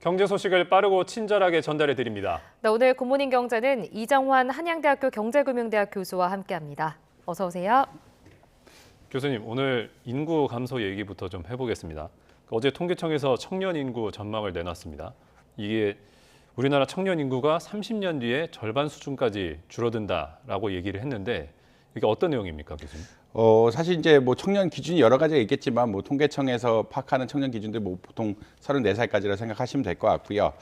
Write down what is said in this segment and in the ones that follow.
경제 소식을 빠르고 친절하게 전달해 드립니다. 네, 오늘 굿모닝 경제는 이정환 한양대학교 경제금융대학 교수와 함께합니다. 어서 오세요. 교수님, 오늘 인구 감소 얘기부터 좀 해보겠습니다. 어제 통계청에서 청년 인구 전망을 내놨습니다. 이게 우리나라 청년 인구가 30년 뒤에 절반 수준까지 줄어든다라고 얘기를 했는데 이게 어떤 내용입니까, 교수님? 사실 이제 뭐 청년 기준이 여러 가지가 있겠지만 뭐 통계청에서 파악하는 청년 기준들 뭐 보통 34살까지라 생각하시면 될 것 같고요.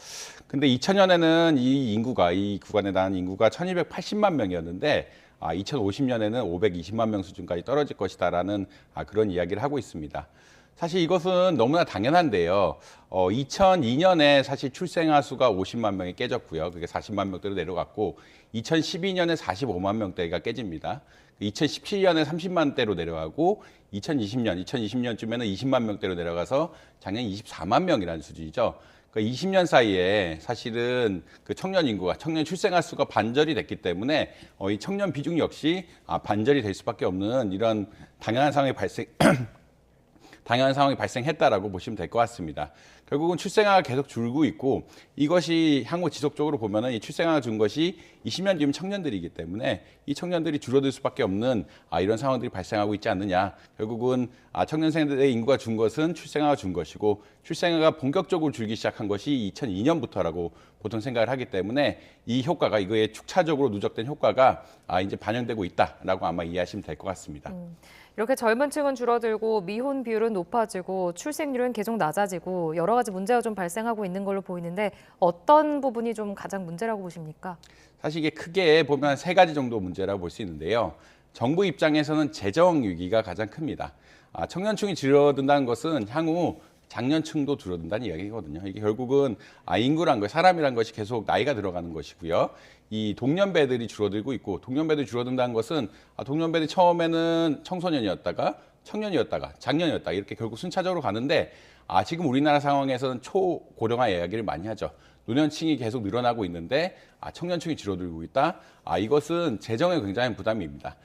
근데 2000년에는 이 구간에 대한 인구가 1280만 명이었는데 2050년에는 520만 명 수준까지 떨어질 것이다라는 그런 이야기를 하고 있습니다. 사실 이것은 너무나 당연한데요. 2002년에 사실 출생아 수가 50만 명이 깨졌고요. 그게 40만 명대로 내려갔고 2012년에 45만 명대가 깨집니다. 2017년에 30만대로 내려가고 2020년쯤에는 20만 명대로 내려가서 작년 24만 명이라는 수준이죠. 그러니까 20년 사이에 사실은 그 청년 인구가 청년 출생아 수가 반절이 됐기 때문에 이 청년 비중 역시 반절이 될 수밖에 없는 이런 당연한 상황이 발생했다라고 보시면 될 것 같습니다. 결국은 출생아가 계속 줄고 있고 이것이 향후 지속적으로 보면은 이 출생아가 준 것이 20년 뒤면 청년들이기 때문에 이 청년들이 줄어들 수밖에 없는 이런 상황들이 발생하고 있지 않느냐. 결국은 청년 세대의 인구가 준 것은 출생아가 준 것이고 출생아가 본격적으로 줄기 시작한 것이 2002년부터라고 보통 생각을 하기 때문에 이 효과가 이거에 축차적으로 누적된 효과가 이제 반영되고 있다라고 아마 이해하시면 될 것 같습니다. 이렇게 젊은 층은 줄어들고 미혼 비율은 높아지고 출생률은 계속 낮아지고 여러 가지 문제가 좀 발생하고 있는 걸로 보이는데 어떤 부분이 좀 가장 문제라고 보십니까? 사실 이게 크게 보면 세 가지 정도 문제라고 볼 수 있는데요. 정부 입장에서는 재정 위기가 가장 큽니다. 청년층이 줄어든다는 것은 향후 장년층도 줄어든다는 이야기거든요. 이게 결국은 인구란 것, 사람이란 것이 계속 나이가 들어가는 것이고요. 이 동년배들이 줄어들고 있고 동년배들이 줄어든다는 것은 동년배들이 처음에는 청소년이었다가 청년이었다가 장년이었다 이렇게 결국 순차적으로 가는데 지금 우리나라 상황에서는 초고령화 이야기를 많이 하죠. 노년층이 계속 늘어나고 있는데 청년층이 줄어들고 있다. 이것은 재정에 굉장히 부담입니다.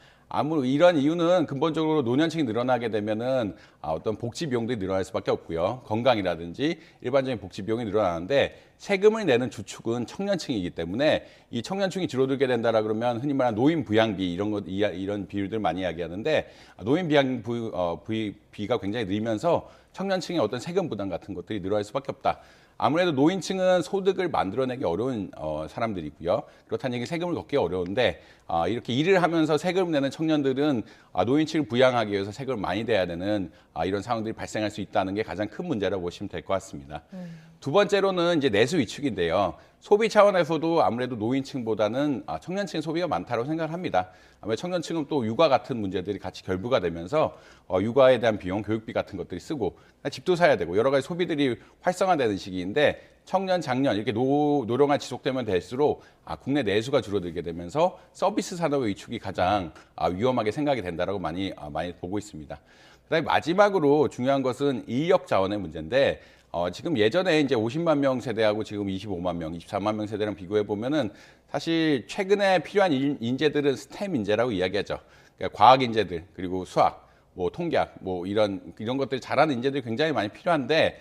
이런 이유는 근본적으로 노년층이 늘어나게 되면은 어떤 복지 비용들이 늘어날 수밖에 없고요. 건강이라든지 일반적인 복지 비용이 늘어나는데 세금을 내는 주축은 청년층이기 때문에 이 청년층이 줄어들게 된다라 그러면 흔히 말하는 노인 부양비 이런 비율들 많이 이야기하는데 노인 부양비가 굉장히 늘면서 청년층의 어떤 세금 부담 같은 것들이 늘어날 수밖에 없다. 아무래도 노인층은 소득을 만들어내기 어려운 사람들이고요. 그렇다는 얘기 세금을 걷기 어려운데 이렇게 일을 하면서 세금을 내는 청년들은 노인층을 부양하기 위해서 세금을 많이 내야 되는 이런 상황들이 발생할 수 있다는 게 가장 큰 문제라고 보시면 될 것 같습니다. 두 번째로는 이제 내수 위축인데요. 소비 차원에서도 아무래도 노인층보다는 청년층 소비가 많다고 생각을 합니다. 아무래도 청년층은 또 육아 같은 문제들이 같이 결부가 되면서 육아에 대한 비용, 교육비 같은 것들이 쓰고 집도 사야 되고 여러 가지 소비들이 활성화되는 시기인데 청년, 장년 이렇게 노령화 지속되면 될수록 국내 내수가 줄어들게 되면서 서비스 산업의 위축이 가장 위험하게 생각이 된다라고 많이 보고 있습니다. 그다음에 마지막으로 중요한 것은 인력 자원의 문제인데 지금 예전에 이제 50만 명 세대하고 지금 25만 명, 24만 명 세대랑 비교해 보면은 사실 최근에 필요한 인재들은 스템 인재라고 이야기하죠. 그러니까 과학 인재들 그리고 수학, 뭐 통계학, 뭐 이런 것들 잘하는 인재들이 굉장히 많이 필요한데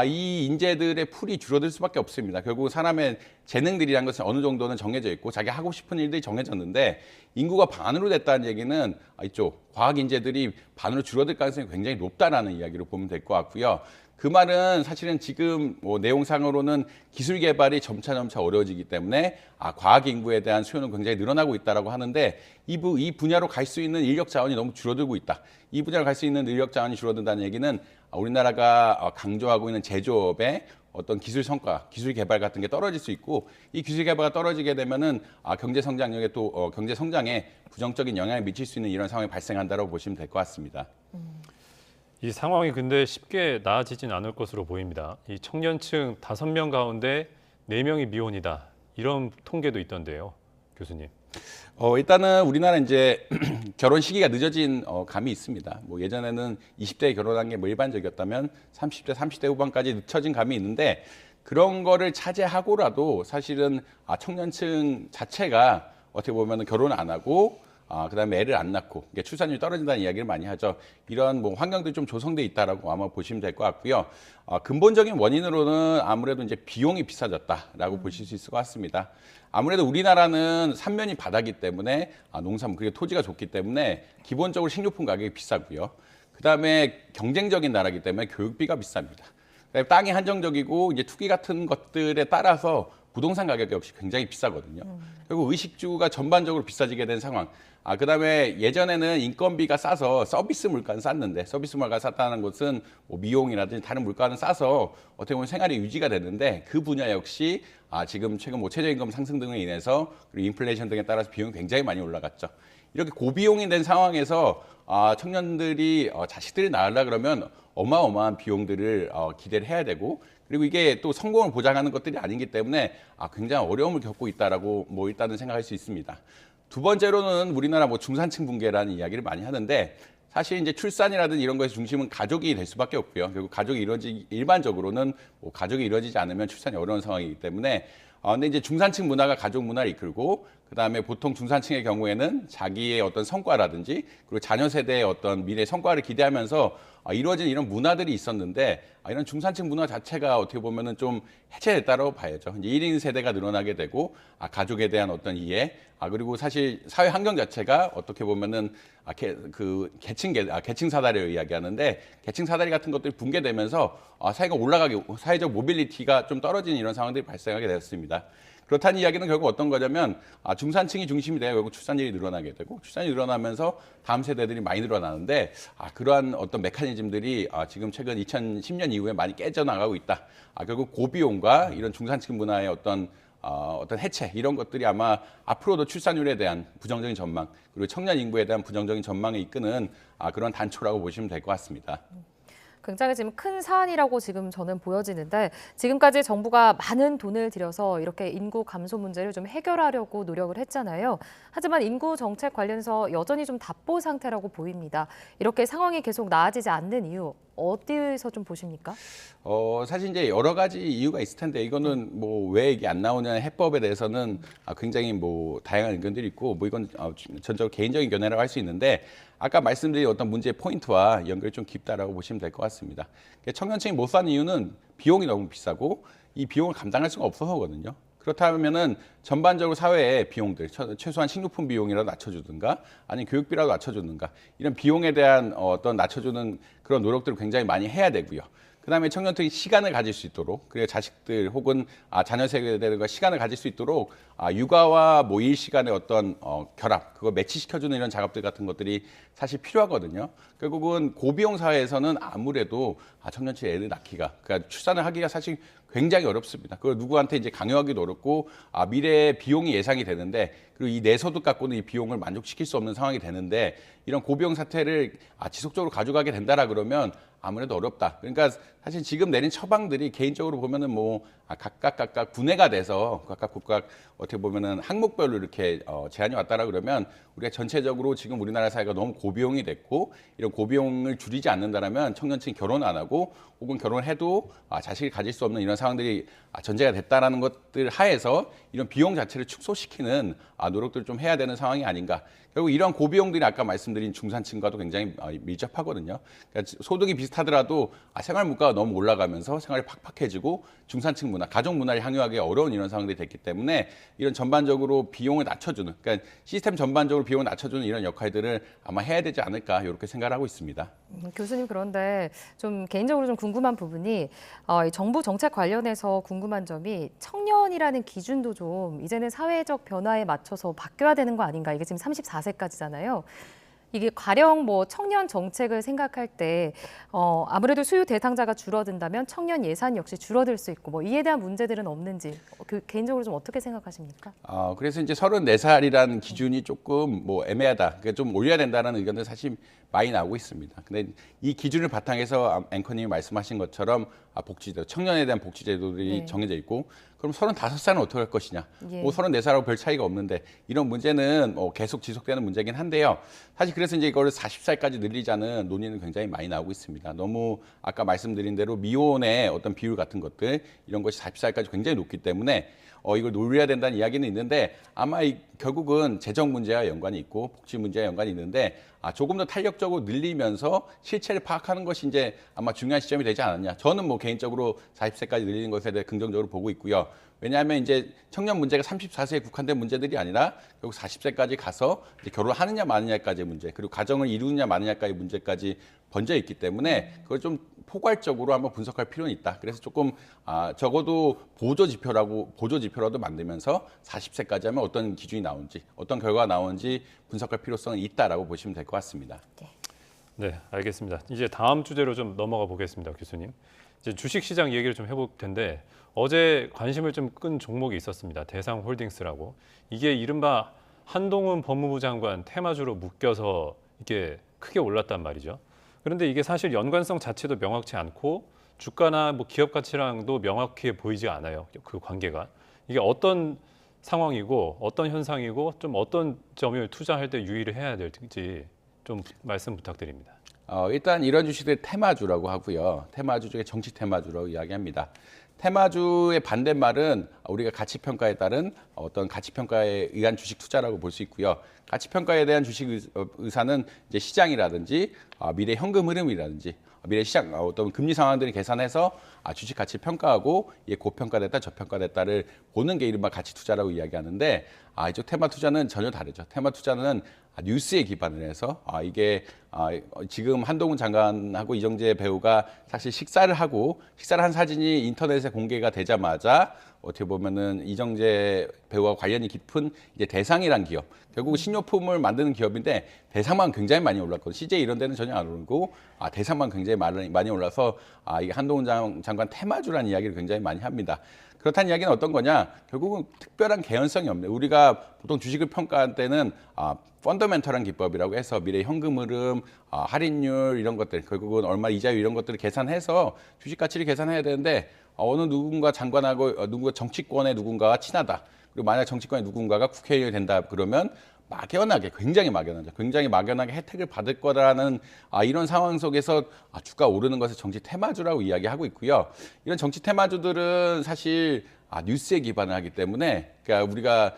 이 인재들의 풀이 줄어들 수밖에 없습니다. 결국 사람의 재능들이란 것은 어느 정도는 정해져 있고 자기 하고 싶은 일들이 정해졌는데 인구가 반으로 됐다는 얘기는 이쪽 과학 인재들이 반으로 줄어들 가능성이 굉장히 높다라는 이야기로 보면 될 것 같고요. 그 말은 사실은 지금 내용상으로는 기술 개발이 점차 어려워지기 때문에 과학 인구에 대한 수요는 굉장히 늘어나고 있다라고 하는데 이 분야로 갈 수 있는 인력 자원이 너무 줄어들고 있다. 이 분야로 갈 수 있는 인력 자원이 줄어든다는 얘기는 우리나라가 강조하고 있는 제조업의 어떤 기술 성과, 기술 개발 같은 게 떨어질 수 있고 이 기술 개발가 떨어지게 되면은 경제 성장력에 또 경제 성장에 부정적인 영향을 미칠 수 있는 이런 상황이 발생한다고 보시면 될 것 같습니다. 이 상황이 근데 쉽게 나아지진 않을 것으로 보입니다. 이 청년층 5명 가운데 4명이 미혼이다. 이런 통계도 있던데요, 교수님. 일단은 우리나라 이제 결혼 시기가 늦어진 감이 있습니다. 뭐 예전에는 20대에 결혼한 게 뭐 일반적이었다면 30대 후반까지 늦춰진 감이 있는데 그런 거를 차지하고라도 사실은 청년층 자체가 어떻게 보면 결혼을 안 하고 그다음에 애를 안 낳고 그러니까 출산율이 떨어진다는 이야기를 많이 하죠. 이런 뭐 환경들이 좀 조성돼 있다라고 아마 보시면 될 것 같고요. 근본적인 원인으로는 아무래도 이제 비용이 비싸졌다라고 보실 수 있을 것 같습니다. 아무래도 우리나라는 삼면이 바다기 때문에 농산물 그리고 토지가 좋기 때문에 기본적으로 식료품 가격이 비싸고요. 그다음에 경쟁적인 나라이기 때문에 교육비가 비쌉니다. 그다음에 땅이 한정적이고 이제 투기 같은 것들에 따라서 부동산 가격 역시 굉장히 비싸거든요. 그리고 의식주가 전반적으로 비싸지게 된 상황. 그다음에 예전에는 인건비가 싸서 서비스 물가는 쌌는데 서비스 물가가 쌌다는 것은 뭐 미용이라든지 다른 물가는 싸서 어떻게 보면 생활이 유지가 됐는데 그 분야 역시 지금 최근 뭐 최저임금 상승 등으로 인해서 그리고 인플레이션 등에 따라서 비용이 굉장히 많이 올라갔죠. 이렇게 고비용이 된 상황에서 청년들이 자식들이 낳으려 그러면 어마어마한 비용들을 기대를 해야 되고 그리고 이게 또 성공을 보장하는 것들이 아니기 때문에 굉장히 어려움을 겪고 있다라고 뭐 일단은 생각할 수 있습니다. 두 번째로는 우리나라 뭐 중산층 붕괴라는 이야기를 많이 하는데 사실 이제 출산이라든지 이런 것의 중심은 가족이 될 수밖에 없고요. 결국 가족이 일반적으로는 뭐 가족이 이루어지지 않으면 출산이 어려운 상황이기 때문에 근데 이제 중산층 문화가 가족 문화를 이끌고 그다음에 보통 중산층의 경우에는 자기의 어떤 성과라든지 그리고 자녀 세대의 어떤 미래 성과를 기대하면서 이루어진 이런 문화들이 있었는데 이런 중산층 문화 자체가 어떻게 보면은 좀 해체됐다고 봐야죠. 이제 1인 세대가 늘어나게 되고 가족에 대한 어떤 이해 그리고 사실 사회 환경 자체가 어떻게 보면은 계층 사다리를 이야기하는데 계층 사다리 같은 것들이 붕괴되면서 사회가 올라가게 사회적 모빌리티가 좀 떨어지는 이런 상황들이 발생하게 되었습니다. 그렇다는 이야기는 결국 어떤 거냐면 중산층이 중심이 되어 결국 출산율이 늘어나게 되고 출산이 늘어나면서 다음 세대들이 많이 늘어나는데 그러한 어떤 메커니즘들이 지금 최근 2010년 이후에 많이 깨져나가고 있다. 결국 고비용과 이런 중산층 문화의 어떤 해체 이런 것들이 아마 앞으로도 출산율에 대한 부정적인 전망 그리고 청년 인구에 대한 부정적인 전망을 이끄는 그런 단초라고 보시면 될 것 같습니다. 굉장히 지금 큰 사안이라고 지금 저는 보여지는데 지금까지 정부가 많은 돈을 들여서 이렇게 인구 감소 문제를 좀 해결하려고 노력을 했잖아요. 하지만 인구 정책 관련해서 여전히 좀 답보 상태라고 보입니다. 이렇게 상황이 계속 나아지지 않는 이유 어디서 좀 보십니까? 사실 이제 여러 가지 이유가 있을 텐데 이거는 뭐 왜 이게 안 나오냐는 해법에 대해서는 굉장히 뭐 다양한 의견들이 있고 뭐 이건 전적으로 개인적인 견해라고 할 수 있는데 아까 말씀드린 어떤 문제의 포인트와 연결이 좀 깊다라고 보시면 될 것 같습니다. 청년층이 못 사는 이유는 비용이 너무 비싸고 이 비용을 감당할 수가 없어서거든요. 그렇다면은 전반적으로 사회의 비용들, 최소한 식료품 비용이라도 낮춰주든가, 아니면 교육비라도 낮춰주든가, 이런 비용에 대한 어떤 낮춰주는 그런 노력들을 굉장히 많이 해야 되고요. 그다음에 청년들이 시간을 가질 수 있도록, 그리고 자식들 혹은 자녀 세대들과 시간을 가질 수 있도록 육아와 뭐 일 시간의 어떤 결합, 그거 매치시켜주는 이런 작업들 같은 것들이 사실 필요하거든요. 결국은 고비용 사회에서는 아무래도 청년층 애를 낳기가, 그러니까 출산을 하기가 사실 굉장히 어렵습니다. 그걸 누구한테 이제 강요하기도 어렵고 미래의 비용이 예상이 되는데 그리고 이 내소득 갖고는 이 비용을 만족시킬 수 없는 상황이 되는데 이런 고비용 사태를 지속적으로 가져가게 된다라 그러면 아무래도 어렵다. 그러니까 사실 지금 내린 처방들이 개인적으로 보면은 뭐 각각 분해가 돼서 각각 어떻게 보면은 항목별로 이렇게 제한이 왔다라 그러면 우리가 전체적으로 지금 우리나라 사회가 너무 고비용이 됐고 이런 고비용을 줄이지 않는다라면 청년층이 결혼 안 하고 혹은 결혼해도 자식을 가질 수 없는 이런 상황들이 전제가 됐다라는 것들 하에서 이런 비용 자체를 축소시키는 노력들을 좀 해야 되는 상황이 아닌가. 결국 이런 고비용들이 아까 말씀드린 중산층과도 굉장히 밀접하거든요. 그러니까 소득이 비슷하더라도 생활 물가가 너무 올라가면서 생활이 팍팍해지고 중산층 문화, 가족 문화를 향유하기 어려운 이런 상황들이 됐기 때문에 이런 전반적으로 비용을 낮춰주는, 그러니까 시스템 전반적으로 비용을 낮춰주는 이런 역할들을 아마 해야 되지 않을까 이렇게 생각을 하고 있습니다. 교수님 그런데 좀 개인적으로 좀 궁금한 부분이 이 정부 정책 관련해서 궁금한 점이 청년이라는 기준도 좀 이제는 사회적 변화에 맞춰서 바뀌어야 되는 거 아닌가? 이게 지금 34세까지잖아요. 이게 가령 뭐 청년 정책을 생각할 때 아무래도 수요 대상자가 줄어든다면 청년 예산 역시 줄어들 수 있고 뭐 이에 대한 문제들은 없는지 개인적으로 좀 어떻게 생각하십니까? 그래서 이제 34살이라는 기준이 조금 뭐 애매하다. 그러니까 좀 올려야 된다는 의견들 사실 많이 나오고 있습니다. 근데 이 기준을 바탕해서 앵커님이 말씀하신 것처럼 복지제도, 청년에 대한 복지제도들이 정해져 있고 그럼 35살은 어떻게 할 것이냐. 뭐 34살하고 별 차이가 없는데 이런 문제는 계속 지속되는 문제긴 한데요. 사실 그래서 이제 이거를 40살까지 늘리자는 논의는 굉장히 많이 나오고 있습니다. 너무 아까 말씀드린 대로 미혼의 어떤 비율 같은 것들 이런 것이 40살까지 굉장히 높기 때문에 이걸 노려야 된다는 이야기는 있는데 아마 결국은 재정 문제와 연관이 있고 복지 문제와 연관이 있는데 조금 더 탄력적으로 늘리면서 실체를 파악하는 것이 이제 아마 중요한 시점이 되지 않았냐. 저는 뭐 개인적으로 40세까지 늘리는 것에 대해 긍정적으로 보고 있고요. 왜냐하면 이제 청년 문제가 34세에 국한된 문제들이 아니라 결국 40세까지 가서 이제 결혼하느냐 마느냐까지의 문제, 그리고 가정을 이루느냐 마느냐까지의 문제까지 번져 있기 때문에 그걸 좀 포괄적으로 한번 분석할 필요는 있다. 그래서 조금 적어도 보조 지표라도 만들면서 40세까지 하면 어떤 기준이 나오는지, 어떤 결과가 나오는지 분석할 필요성은 있다라고 보시면 될 것 같습니다. 네, 알겠습니다. 이제 다음 주제로 좀 넘어가 보겠습니다, 교수님. 이제 주식시장 얘기를 좀 해볼 텐데 어제 관심을 좀 끈 종목이 있었습니다. 대상홀딩스라고. 이게 이른바 한동훈 법무부 장관 테마주로 묶여서 이게 크게 올랐단 말이죠. 그런데 이게 사실 연관성 자체도 명확치 않고 주가나 뭐 기업 가치랑도 명확해 보이지 않아요. 그 관계가. 이게 어떤 상황이고 어떤 현상이고 좀 어떤 점을 투자할 때 유의를 해야 될지 좀 말씀 부탁드립니다. 일단 이런 주식들 테마주라고 하고요. 테마주 중에 정치 테마주라고 이야기합니다. 테마주의 반대말은 우리가 가치평가에 따른 어떤 가치평가에 의한 주식 투자라고 볼 수 있고요. 가치평가에 대한 주식 의사는 이제 시장이라든지 미래 현금 흐름이라든지 미래 시장 어떤 금리 상황들을 계산해서 주식 가치 평가하고 이게 고평가됐다 저평가됐다를 보는 게 이른바 가치 투자라고 이야기하는데 이쪽 테마 투자는 전혀 다르죠. 테마 투자는 뉴스에 기반을 해서 이게 지금 한동훈 장관하고 이정재 배우가 사실 식사를 한 사진이 인터넷에 공개가 되자마자 어떻게 보면은 이정재 배우와 관련이 깊은 이제 대상이란 기업, 결국 신용품을 만드는 기업인데 대상만 굉장히 많이 올랐거든요. CJ 이런 데는 전혀 안 오르고 대상만 굉장히 많이 올라서 이게 한동훈 장관 테마주라는 이야기를 굉장히 많이 합니다. 그렇다는 이야기는 어떤 거냐? 결국은 특별한 개연성이 없네요. 우리가 보통 주식을 평가할 때는 펀더멘털한 기법이라고 해서 미래 현금 흐름, 할인율 이런 것들, 결국은 얼마 이자율 이런 것들을 계산해서 주식 가치를 계산해야 되는데 어느 누군가 장관하고 누군가 정치권의 누군가가 친하다. 그리고 만약 정치권의 누군가가 국회의원이 된다 그러면 막연하게 굉장히 막연하게 혜택을 받을 거라는 이런 상황 속에서 주가 오르는 것을 정치 테마주라고 이야기하고 있고요. 이런 정치 테마주들은 사실 뉴스에 기반을 하기 때문에 그러니까 우리가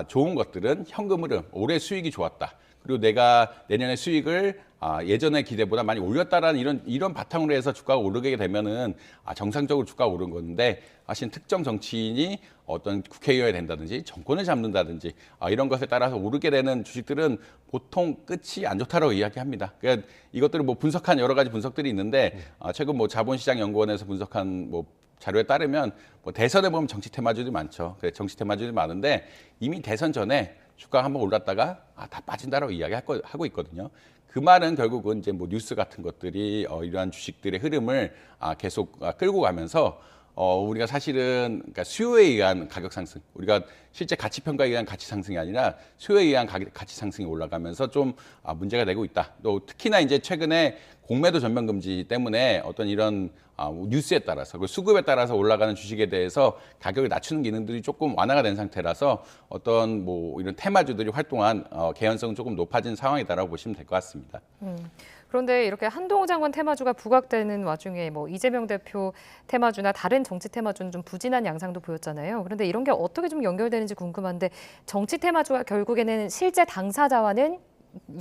좋은 것들은 현금 흐름, 올해 수익이 좋았다. 그리고 내가 내년에 수익을 예전의 기대보다 많이 올렸다라는 이런 바탕으로 해서 주가가 오르게 되면은 정상적으로 주가가 오른 건데 사실 특정 정치인이 어떤 국회의원이 된다든지 정권을 잡는다든지 이런 것에 따라서 오르게 되는 주식들은 보통 끝이 안 좋다라고 이야기합니다. 그러니까 이것들을 뭐 분석한 여러 가지 분석들이 있는데 최근 뭐 자본시장연구원에서 분석한 뭐 자료에 따르면 뭐 대선에 보면 정치 테마주들이 많죠. 정치 테마주들이 많은데 이미 대선 전에 주가가 한번 올랐다가 다 빠진다라고 이야기하고 있거든요. 그 말은 결국은 이제 뭐 뉴스 같은 것들이 이러한 주식들의 흐름을 계속 끌고 가면서 우리가 사실은 그러니까 수요에 의한 가격 상승, 우리가 실제 가치 평가에 의한 가치 상승이 아니라 수요에 의한 가치 상승이 올라가면서 좀 문제가 되고 있다. 또 특히나 이제 최근에 공매도 전면 금지 때문에 어떤 이런 뉴스에 따라서 그 수급에 따라서 올라가는 주식에 대해서 가격을 낮추는 기능들이 조금 완화가 된 상태라서 어떤 뭐 이런 테마주들이 활동한 개연성은 조금 높아진 상황이다라고 보시면 될 것 같습니다. 그런데 이렇게 한동훈 장관 테마주가 부각되는 와중에 뭐 이재명 대표 테마주나 다른 정치 테마주는 좀 부진한 양상도 보였잖아요. 그런데 이런 게 어떻게 좀 연결되는지 궁금한데 정치 테마주가 결국에는 실제 당사자와는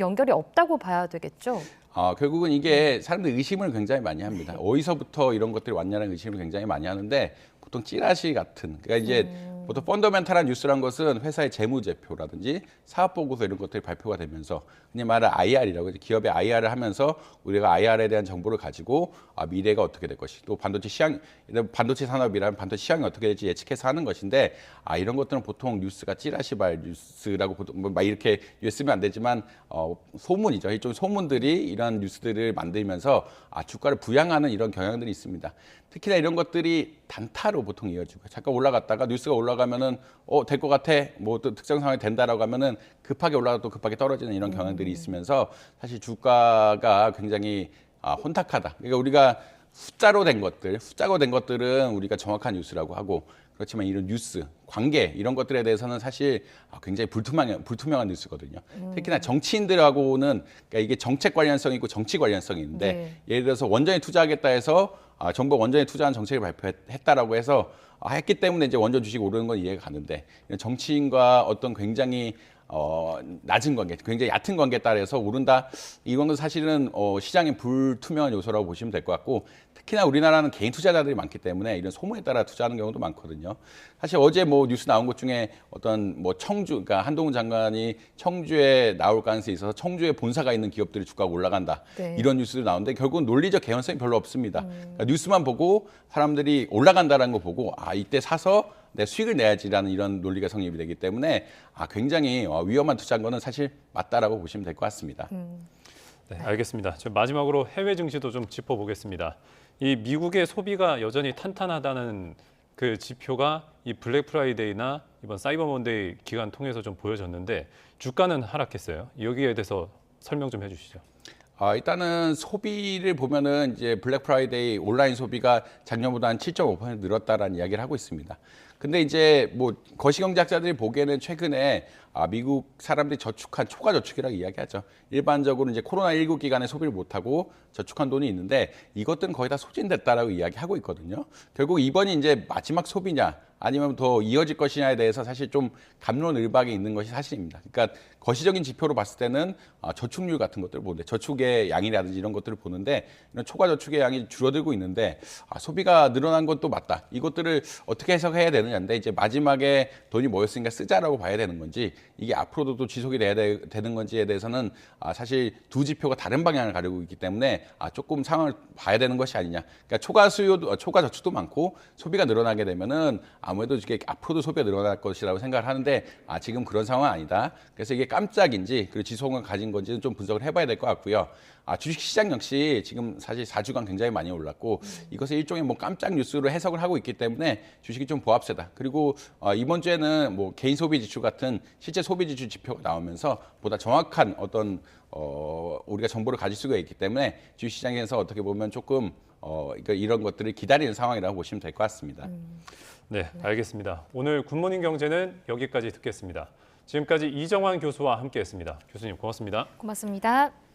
연결이 없다고 봐야 되겠죠? 결국은 이게 사람들이 의심을 굉장히 많이 합니다. 어디서부터 이런 것들이 왔냐는 의심을 굉장히 많이 하는데 보통 찌라시 같은, 그러니까 이제 보통 펀더멘탈한 뉴스란 것은 회사의 재무제표라든지 사업보고서 이런 것들이 발표가 되면서 흔히 말하는 IR이라고 해서 기업의 IR을 하면서 우리가 IR에 대한 정보를 가지고 미래가 어떻게 될 것이, 또 반도체 산업이라면 반도체 시황이 어떻게 될지 예측해서 하는 것인데 이런 것들은 보통 뉴스가 찌라시발 뉴스라고 보통 막 이렇게 쓰면 안 되지만 소문이죠. 일종 소문들이 이런 뉴스들을 만들면서 주가를 부양하는 이런 경향들이 있습니다. 특히나 이런 것들이 단타로 보통 이어지고 잠깐 올라갔다가 뉴스가 올라가면은 될 것 같아, 뭐 또 특정 상황이 된다라고 하면은 급하게 올라가 또 급하게 떨어지는 이런 경향들이 있으면서 사실 주가가 굉장히 혼탁하다. 그러니까 우리가 숫자로 된 것들은 우리가 정확한 뉴스라고 하고, 그렇지만 이런 뉴스, 관계 이런 것들에 대해서는 사실 굉장히 불투명한 뉴스거든요. 특히나 정치인들하고는 그러니까 이게 정책 관련성이 있고 정치 관련성이 있는데 예를 들어서 원전에 투자하겠다 해서 정부가 원전에 투자한 정책을 발표했다라고 해서 했기 때문에 이제 원전 주식 오르는 건 이해가 가는데 정치인과 어떤 굉장히 낮은 관계, 굉장히 얕은 관계에 따라서 오른다. 이건 사실은 시장의 불투명한 요소라고 보시면 될 것 같고 특히나 우리나라는 개인 투자자들이 많기 때문에 이런 소문에 따라 투자하는 경우도 많거든요. 사실 어제 뭐 뉴스 나온 것 중에 어떤 뭐 청주, 그러니까 한동훈 장관이 청주에 나올 가능성이 있어서 청주에 본사가 있는 기업들이 주가가 올라간다. 네. 이런 뉴스도 나오는데 결국은 논리적 개연성이 별로 없습니다. 그러니까 뉴스만 보고 사람들이 올라간다라는 거 보고 이때 사서 내 수익을 내야지라는 이런 논리가 성립이 되기 때문에 굉장히 위험한 투자인 거는 사실 맞다라고 보시면 될 것 같습니다. 네, 알겠습니다. 저 마지막으로 해외 증시도 좀 짚어보겠습니다. 이 미국의 소비가 여전히 탄탄하다는 그 지표가 이 블랙 프라이데이나 이번 사이버 먼데이 기간 통해서 좀 보여졌는데 주가는 하락했어요. 여기에 대해서 설명 좀 해주시죠. 일단은 소비를 보면은 이제 블랙 프라이데이 온라인 소비가 작년보다 한 7.5% 늘었다라는 이야기를 하고 있습니다. 근데 이제 뭐 거시경제학자들이 보기에는 최근에 미국 사람들이 저축한 초과 저축이라고 이야기하죠. 일반적으로 이제 코로나19 기간에 소비를 못하고 저축한 돈이 있는데 이것들은 거의 다 소진됐다라고 이야기하고 있거든요. 결국 이번이 이제 마지막 소비냐 아니면 더 이어질 것이냐에 대해서 사실 좀 갑론을박이 있는 것이 사실입니다. 그러니까 거시적인 지표로 봤을 때는 저축률 같은 것들을 보는데 저축의 양이라든지 이런 것들을 보는데 이런 초과 저축의 양이 줄어들고 있는데 소비가 늘어난 것도 맞다. 이것들을 어떻게 해석해야 되느냐인데 이제 마지막에 돈이 모였으니까 쓰자라고 봐야 되는 건지 이게 앞으로도 또 지속이 돼야 되는 건지에 대해서는 사실 두 지표가 다른 방향을 가리고 있기 때문에 조금 상황을 봐야 되는 것이 아니냐. 그러니까 초과 수요도 초과 저축도 많고 소비가 늘어나게 되면은 아무래도 이게 앞으로도 소비가 늘어날 것이라고 생각을 하는데 지금 그런 상황은 아니다. 그래서 이게 깜짝인지 그리고 지속을 가진 건지는 좀 분석을 해봐야 될 것 같고요. 주식시장 역시 지금 사실 4주간 굉장히 많이 올랐고 이것을 일종의 뭐 깜짝 뉴스로 해석을 하고 있기 때문에 주식이 좀 보합세다. 그리고 이번 주에는 뭐 개인 소비 지출 같은 실제 소비 지출 지표가 나오면서 보다 정확한 어떤 우리가 정보를 가질 수가 있기 때문에 주식시장에서 어떻게 보면 조금 그러니까 이런 것들을 기다리는 상황이라고 보시면 될 것 같습니다. 네, 알겠습니다. 오늘 굿모닝 경제는 여기까지 듣겠습니다. 지금까지 이정환 교수와 함께했습니다. 교수님 고맙습니다. 고맙습니다.